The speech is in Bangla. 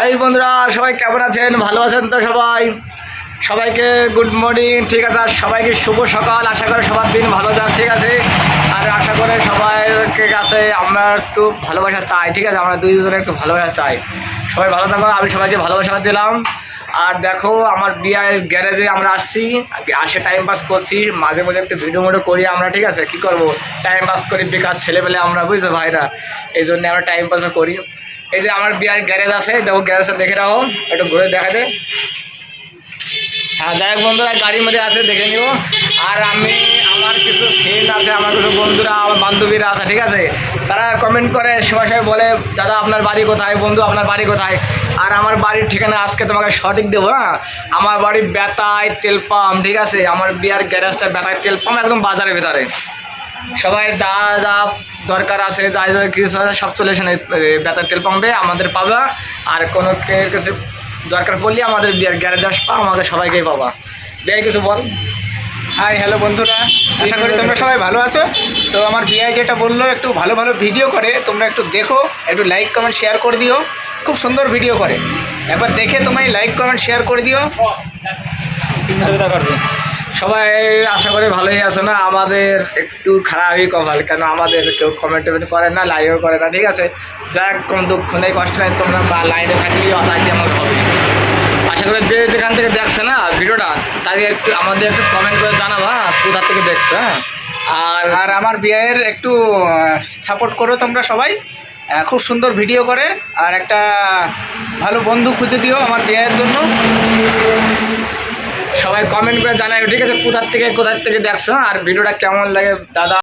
এই বন্ধুরা সবাই কেমন আছেন? ভালো আছেন তো সবাই? সবাইকে গুড মর্নিং। ঠিক আছে, আর সবাইকে শুভ সকাল। আশা করি সবার দিন ভালো যাক। ঠিক আছে, আর আশা করে সবাইকে কাছে আমরা একটু ভালোবাসা চাই। ঠিক আছে, আমরা দুইজনে একটু ভালোবাসা চাই। সবাই ভালো থাকো, আমি সবাইকে ভালোবাসা দিলাম। আর দেখো, আমার বিয়ের গ্যারেজে আমরা আসে টাইম পাস করছি, মাঝে মাঝে একটু ভিডিও মোডিও করি আমরা। ঠিক আছে, কী করবো, টাইম পাস করি, বেকার ছেলেপেলে আমরা, বুঝছো ভাইরা, এই জন্য আমরা টাইম পাসও করি। এই যে আমার বিয়ার গ্যারেজ আছে, দেখো গ্যারেজটা দেখে রাখো, একটু ঘুরে দেখা দে। হ্যাঁ, যাই হোক বন্ধুরা, গাড়ির মধ্যে আছে, দেখে নিও। আর আমার কিছু ফ্রেন্ড আছে, আমার কিছু বন্ধুরা, আমার বান্ধবীরা আছে। ঠিক আছে, তারা কমেন্ট করে সবাই বলে, দাদা আপনার বাড়ি কোথায়, বন্ধু আপনার বাড়ি কোথায়। আর আমার বাড়ির ঠিকানা আজকে তোমাকে সঠিক দেবো। হ্যাঁ, আমার বাড়ি বেতায় তেল পাম্প। ঠিক আছে, আমার বিয়ার গ্যারেজটা বেতায় তেল পাম্প, একদম বাজারের ভেতরে। সবাই যা যা দরকার আছে, যা যা কিছু আছে, সব চলে এসে বেতার তেল পাম্পে আমাদের পাবা। আর কোনো কিছু দরকার পড়লে আমাদের বিয়ার গ্যারেজ আসবা, আমাদের সবাইকেই পাবা। বিয়ে কিছু বল। হাই হ্যালো বন্ধুরা, আশা করি তোমরা সবাই ভালো আছো। তো আমার বিআই যেটা বললো, একটু ভালো ভালো ভিডিও করে, তোমরা একটু দেখো, একটু লাইক কমেন্ট শেয়ার করে দিও। খুব সুন্দর ভিডিও করে, একবার দেখে তোমায় লাইক কমেন্ট শেয়ার করে দিও। সবাই আশা করি ভালোই আছো না? আমাদের একটু খারাপই কপাল, কেন আমাদের কেউ কমেন্ট করে না, লাইভও করে না। ঠিক আছে, যাই হোক, কোনো দুঃখ নেই, কষ্ট নেই, তোমরা লাইনে থাকলেই অলাইতে আমাদের হবে। আশা করি যে যেখান থেকে দেখছে না ভিডিওটা, তাকে একটু আমাদের একটু কমেন্ট করে জানাবা কোথা থেকে দেখছে। হ্যাঁ, আর আমার বিআইয়ের একটু সাপোর্ট করো তোমরা সবাই। খুব সুন্দর ভিডিও করে, আর একটা ভালো বন্ধু খুঁজে দিও আমার বিআইয়ের জন্য। সবাই কমেন্ট করে জানাই। ঠিক আছে, কোথার থেকে দেখছো আর ভিডিওটা কেমন লাগে দাদা।